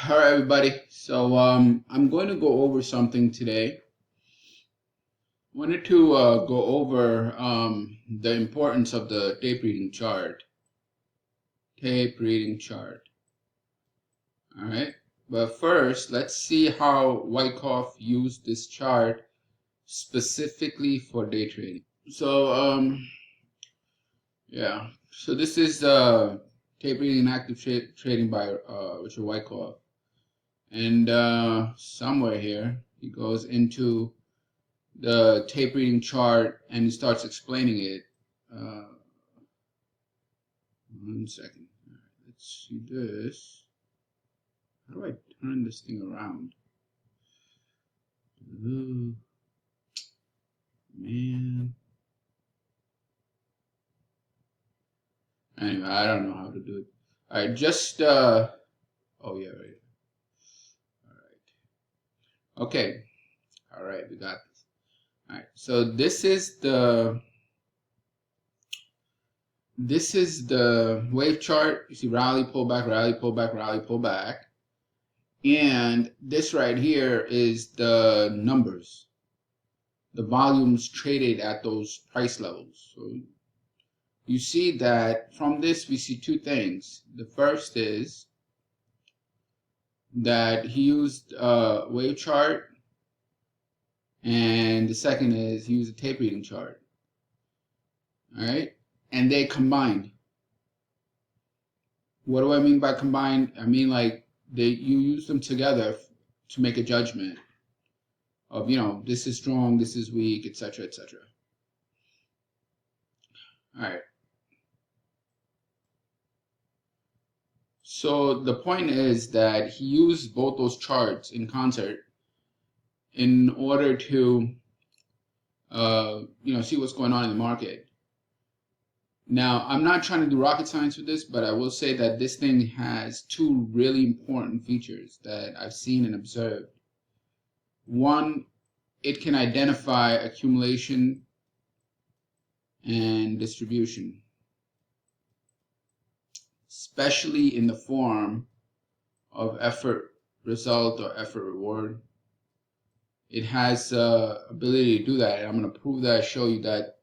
All right, everybody. So I'm going to go over something today. Wanted to go over the importance of the tape reading chart. Tape reading chart. All right. But first, let's see how Wyckoff used this chart specifically for day trading. So yeah. So this is tape reading and active trading by Richard Wyckoff. And somewhere here he goes into the tape reading chart and he starts explaining it. 1 second. All right, let's see this. How do I turn this thing around? Ooh, man. Anyway, I don't know how to do it. All right, just oh yeah, right. All right. Okay. All right, we got this. All right. So this is the wave chart. You see rally, pull back, rally, pull back, rally, pull back. And this right here is the numbers, the volumes traded at those price levels. So you see that from this we see two things. The first is that he used a wave chart, and the second is he used a tape reading chart. All right, and they combined. What do I mean by combined? I mean like you use them together to make a judgment of, this is strong, this is weak, etc., etc. All right. So the point is that he used both those charts in concert in order to, see what's going on in the market. Now, I'm not trying to do rocket science with this, but I will say that this thing has two really important features that I've seen and observed. One, it can identify accumulation and distribution, especially in the form of effort result or effort reward. It has ability to do that, and I'm going to prove that, show you that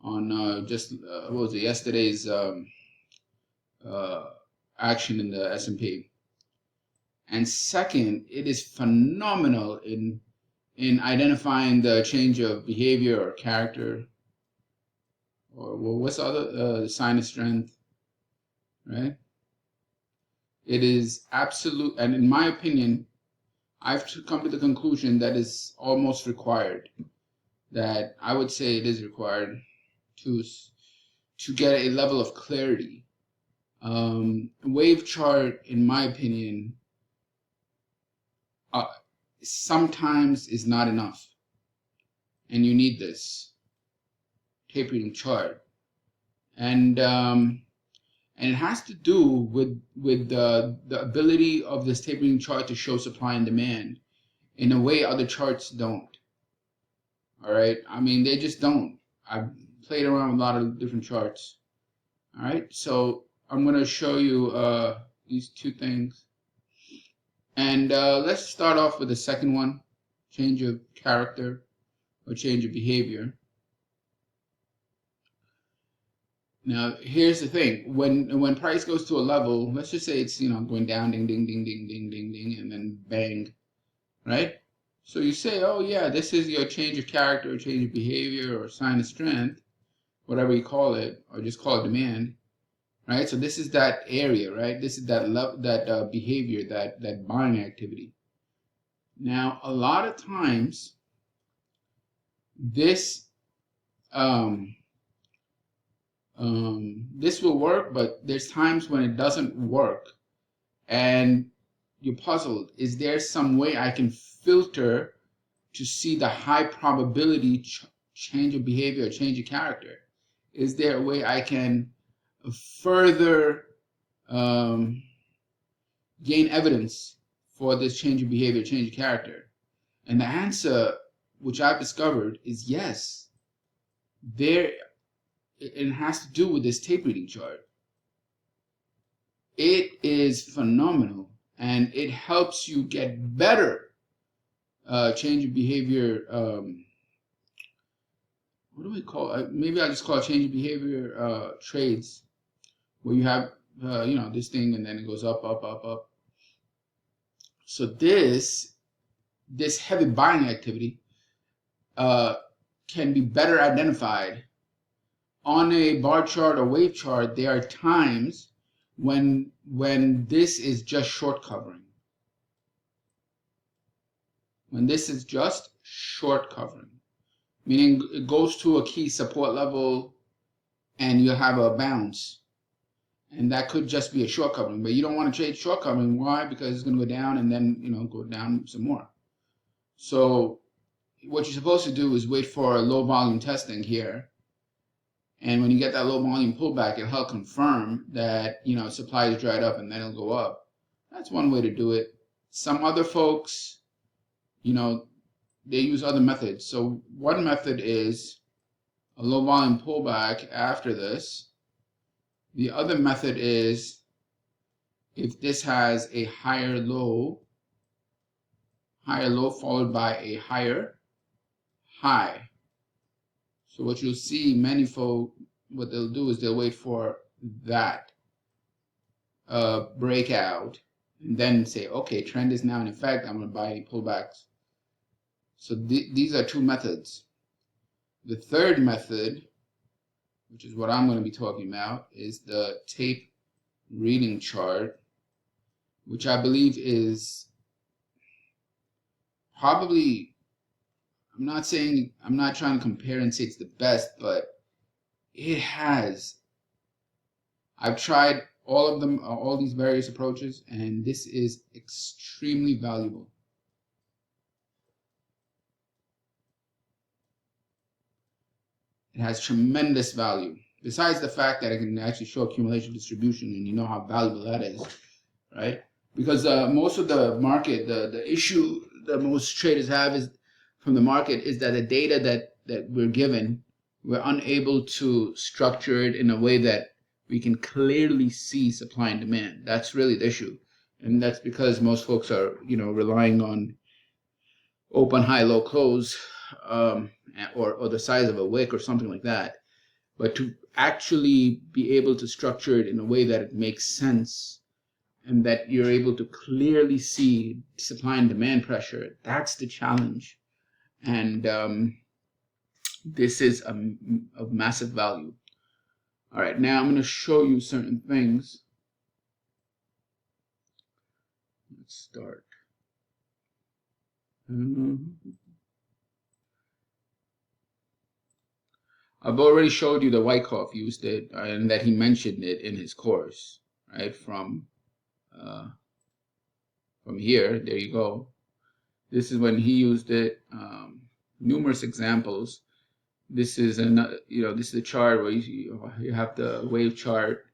on what was it, yesterday's action in the S&P. And second, it is phenomenal in identifying the change of behavior or character, or what's the other sign of strength, right? It is absolute, and in my opinion, I've come to the conclusion that is almost required. That I would say it is required to get a level of clarity. Wave chart, in my opinion, sometimes is not enough, and you need this tape reading chart, and it has to do with the ability of this tape reading chart to show supply and demand in a way other charts don't. All right, I mean they just don't. I've played around with a lot of different charts. All right, so I'm going to show you these two things. And let's start off with the second one, change of character or change of behavior. Now, here's the thing. When price goes to a level, let's just say it's, going down, ding, ding, ding, ding, ding, ding, ding, and then bang, right? So you say, oh, yeah, this is your change of character or change of behavior or sign of strength, whatever you call it, or just call it demand. Right, so this is that area, right? This is that behavior, that buying activity. Now, a lot of times, this this will work, but there's times when it doesn't work, and you're puzzled. Is there some way I can filter to see the high probability change of behavior or change of character? Is there a way I can further gain evidence for this change of behavior, change of character? And the answer, which I've discovered, is yes. It has to do with this tape reading chart. It is phenomenal. and it helps you get better change of behavior. What do we call it? Maybe I just call it change of behavior trades, where you have this thing and then it goes up, up, up, up. So this heavy buying activity can be better identified on a bar chart or wave chart. There are times when this is just short covering. When this is just short covering, meaning it goes to a key support level and you have a bounce, and that could just be a short covering, but you don't want to trade short covering. Why? Because it's going to go down and then go down some more. So what you're supposed to do is wait for a low volume testing here, and when you get that low volume pullback, it'll help confirm that supply is dried up, and then it'll go up. That's one way to do it. Some other folks, they use other methods. So one method is a low volume pullback after this. The other method is if this has a higher low followed by a higher high. So what you'll see, many folk, what they'll do is they'll wait for that breakout and then say, okay, trend is now in effect, I'm going to buy pullbacks. So these are two methods. The third method, which is what I'm going to be talking about, is the tape reading chart, which I believe is probably, I'm not trying to compare and say it's the best, but I've tried all of them, all these various approaches, and this is extremely valuable. It has tremendous value. Besides the fact that it can actually show accumulation distribution, and you know how valuable that is, right? Because most of the market, the issue that most traders have is from the market is that the data that we're given, we're unable to structure it in a way that we can clearly see supply and demand. That's really the issue, and that's because most folks are relying on open, high, low, close, or the size of a wick or something like that. But to actually be able to structure it in a way that it makes sense and that you're able to clearly see supply and demand pressure, that's the challenge. And this is of massive value. All right, now I'm going to show you certain things. Let's start. I've already showed you that Wyckoff used it and that he mentioned it in his course, right? From here, there you go. This is when he used it. Numerous examples. This is this is the chart where you have the wave chart,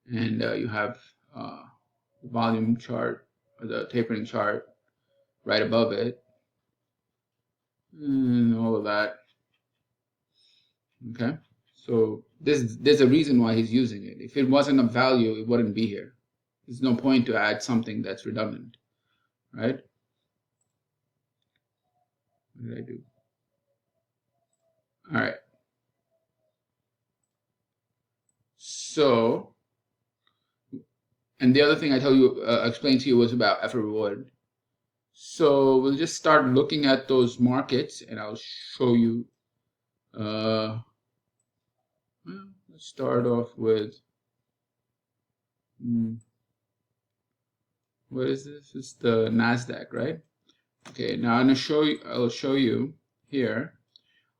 and you have the volume chart or the tapering chart right above it, and all of that. Okay, so there's a reason why he's using it. If it wasn't of value, it wouldn't be here. There's no point to add something that's redundant, right? What did I do? All right. So, and the other thing I explained to you was about effort reward. So we'll just start looking at those markets, and I'll show you. Well, let's start off with. What is this? It's the Nasdaq, right? Okay. Now I'll show you here.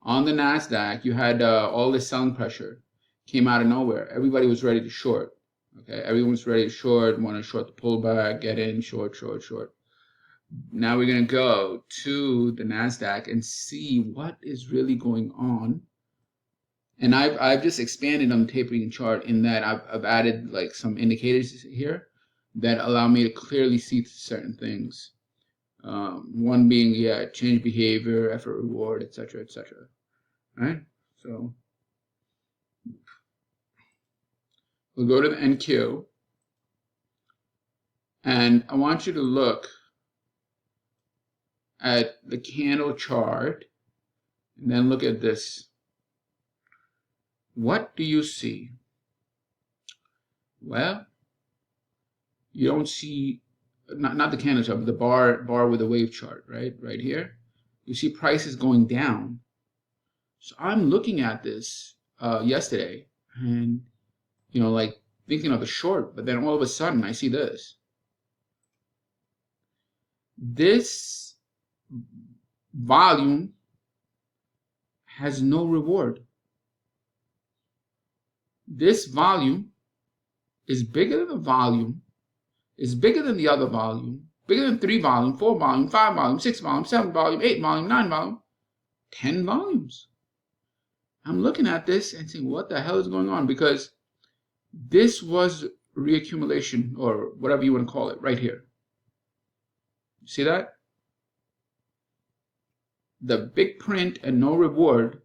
On the Nasdaq, you had all this selling pressure came out of nowhere. Everybody was ready to short. Okay, everyone was ready to short, want to short the pullback, get in, short, short, short. Now we're going to go to the Nasdaq and see what is really going on. And I've just expanded on the tapering chart in that I've added like some indicators here that allow me to clearly see certain things. One being change behavior, effort reward, etc., etc. Right? So we'll go to the NQ, And I want you to look at the candle chart and then look at this. What do you see? Well, you don't see, not the candle chart, but the bar with the wave chart, right here. You see prices going down. So I'm looking at this yesterday and, like thinking of a short, but then all of a sudden I see this. This volume has no reward. This volume is bigger than the volume, is bigger than the other volume, bigger than 3 volume, 4 volume, 5 volume, 6 volume, 7 volume, 8 volume, 9 volume, 10 volumes. I'm looking at this and saying, what the hell is going on? Because this was reaccumulation, or whatever you want to call it, right here. See that? The big print and no reward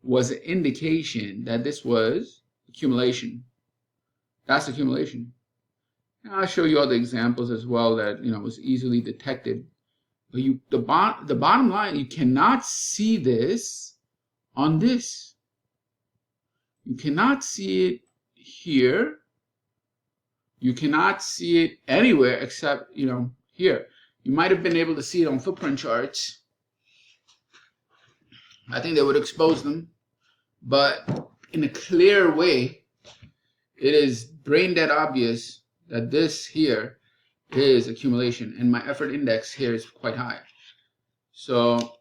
was an indication that this was accumulation. That's accumulation. And I'll show you other examples as well that was easily detected. But the bottom line, you cannot see this on this. You cannot see it here. You cannot see it anywhere except here. You might have been able to see it on footprint charts. I think they would expose them, but in a clear way, it is brain dead obvious that this here is accumulation, and my effort index here is quite high. So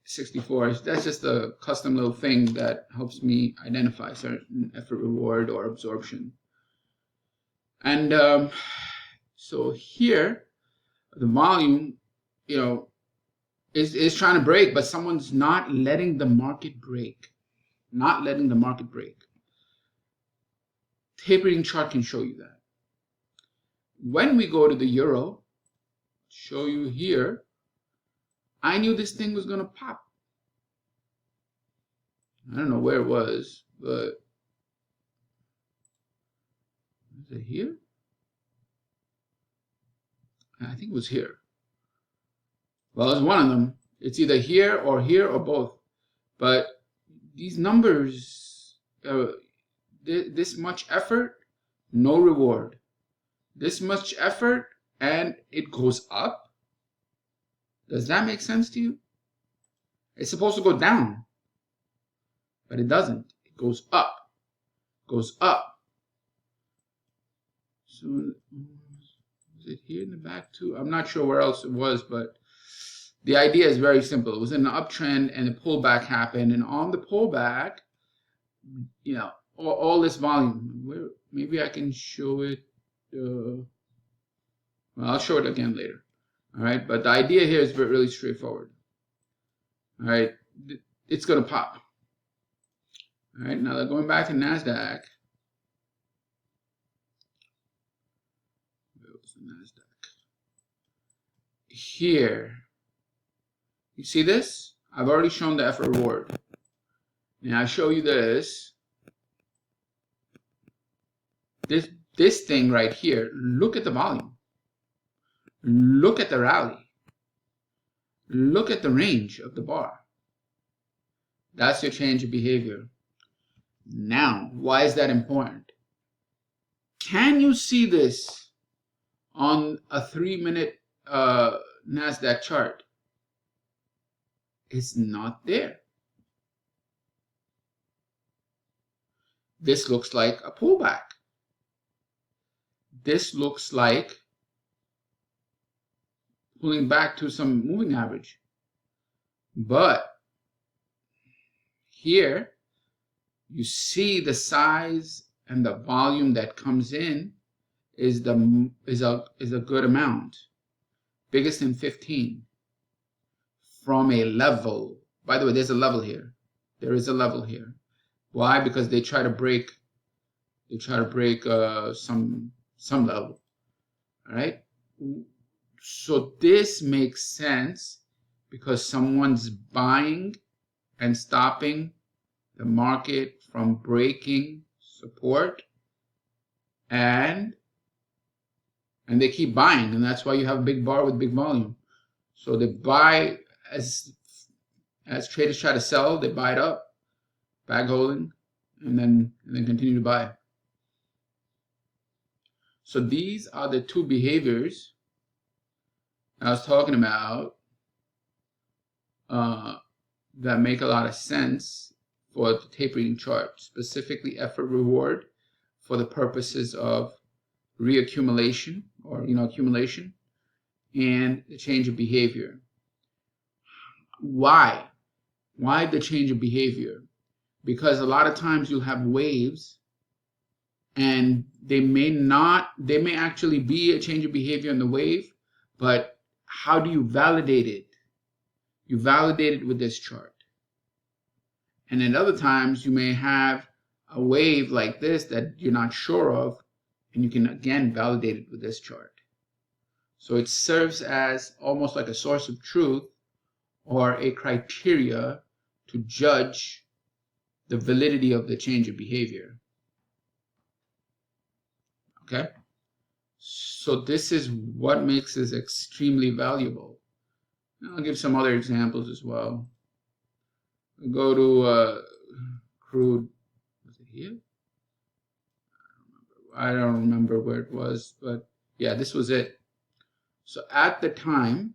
64, that's just a custom little thing that helps me identify certain effort reward or absorption. And so here, the volume, is trying to break, but someone's not letting the market break. Not letting the market break. Tapering chart can show you that. When we go to the euro, show you here, I knew this thing was going to pop. I don't know where it was, but is it here? I think it was here. Well, it's one of them. It's either here or both. But these numbers, this much effort, no reward. This much effort, and it goes up. Does that make sense to you? It's supposed to go down, but it doesn't. It goes up. Goes up. So, was it here in the back too? I'm not sure where else it was, but the idea is very simple. It was in an uptrend and a pullback happened, and on the pullback, all this volume. Maybe I can show it. Well, I'll show it again later. All right, but the idea here is really straightforward. All right, it's going to pop. All right, now going back to NASDAQ. Where was the NASDAQ? Here. You see this? I've already shown the effort reward. Now I show you this. This thing right here. Look at the volume. Look at the rally. Look at the range of the bar. That's your change of behavior. Now, why is that important? Can you see this on a 3-minute NASDAQ chart? It's not there. This looks like a pullback. This looks like pulling back to some moving average. But here, you see the size and the volume that comes in is a good amount. Biggest in 15. From a level. By the way, there's a level here. There is a level here. Why? Because they try to break some level. All right? So this makes sense because someone's buying and stopping the market from breaking support and and they keep buying, and that's why you have a big bar with big volume. So they buy as traders try to sell, they buy it up, bag holding, and then continue to buy. So these are the two behaviors I was talking about that make a lot of sense for the tapering chart, specifically effort reward for the purposes of reaccumulation or accumulation, and the change of behavior. Why the change of behavior? Because a lot of times you'll have waves, and they may actually be a change of behavior in the wave, but how do you validate it? You validate it with this chart. And at other times you may have a wave like this that you're not sure of, and you can again validate it with this chart. So it serves as almost like a source of truth or a criteria to judge the validity of the change of behavior. Okay? So this is what makes this extremely valuable. I'll give some other examples as well. We'll go to crude. Was it here? I don't remember where it was, but yeah, this was it. So at the time,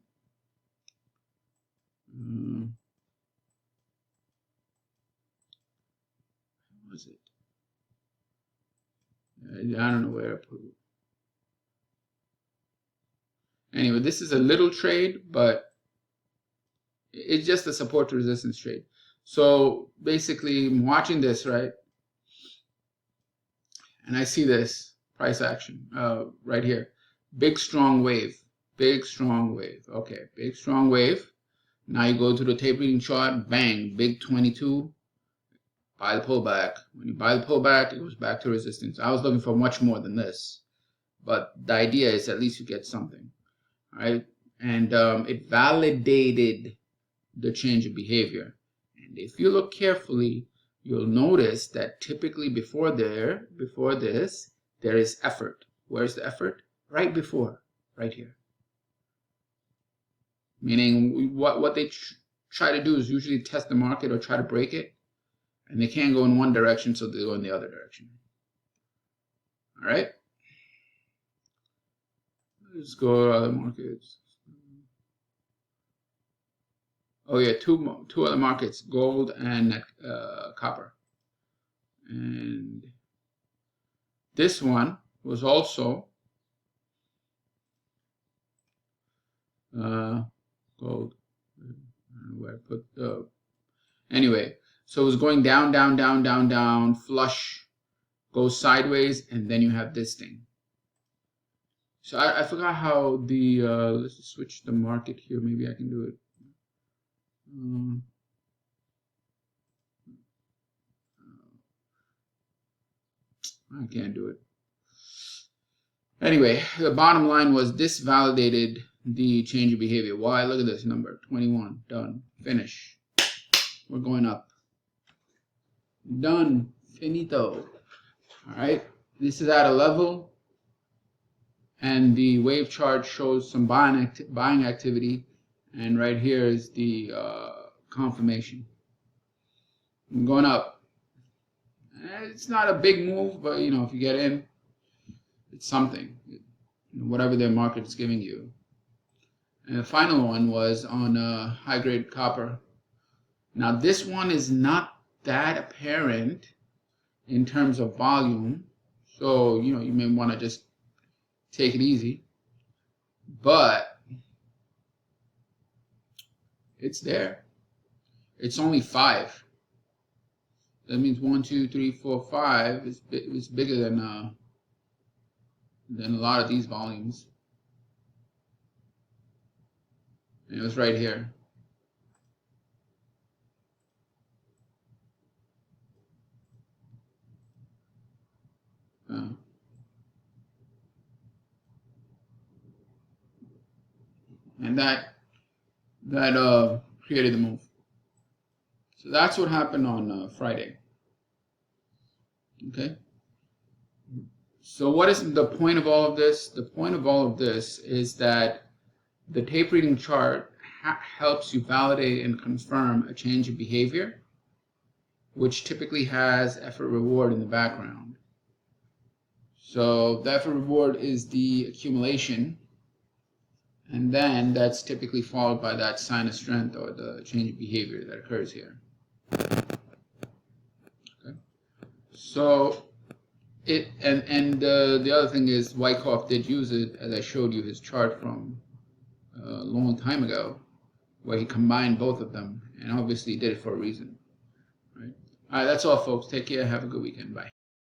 what was it? I don't know where I put it. Anyway, this is a little trade, but it's just a support to resistance trade. So basically, I'm watching this, right? And I see this price action right here. Big, strong wave. Big, strong wave. Okay, big, strong wave. Now you go to the tapering chart, bang, big 22. Buy the pullback. When you buy the pullback, it goes back to resistance. I was looking for much more than this, but the idea is at least you get something, all right? And it validated the change of behavior. And if you look carefully, you'll notice that typically before this, there is effort. Where's the effort? Right before, right here. Meaning what they try to do is usually test the market or try to break it, and they can't go in one direction, so they go in the other direction. All right. Let's go to other markets. Oh yeah, two other markets, gold and copper. And this one was also gold. I don't know where I put the. Anyway, so it was going down, down, down, down, down, flush, goes sideways, and then you have this thing. So I forgot how the let's switch the market here. Maybe I can do it. I can't do it. Anyway, the bottom line was this validated the change of behavior. Why? Look at this number, 21. Done. Finish. We're going up. Done. Finito. All right. This is at a level, and the wave chart shows some buying activity, and right here is the confirmation. I'm going up. It's not a big move, but if you get in, it's something. Whatever their market is giving you. And the final one was on high grade copper. Now this one is not that apparent in terms of volume, so you may want to just take it easy, but it's there. It's only 5. That means 1, 2, 3, 4, 5. It's bigger than a lot of these volumes. And it was right here. And that created the move. So that's what happened on Friday. Okay. So what is the point of all of this? The point of all of this is that the tape reading chart helps you validate and confirm a change in behavior, which typically has effort reward in the background. So the effort reward is the accumulation, and then that's typically followed by that sign of strength or the change in behavior that occurs here. Okay. So the other thing is Wyckoff did use it, as I showed you his chart from a long time ago, where he combined both of them, and obviously he did it for a reason. Right? All right, that's all, folks. Take care. Have a good weekend. Bye.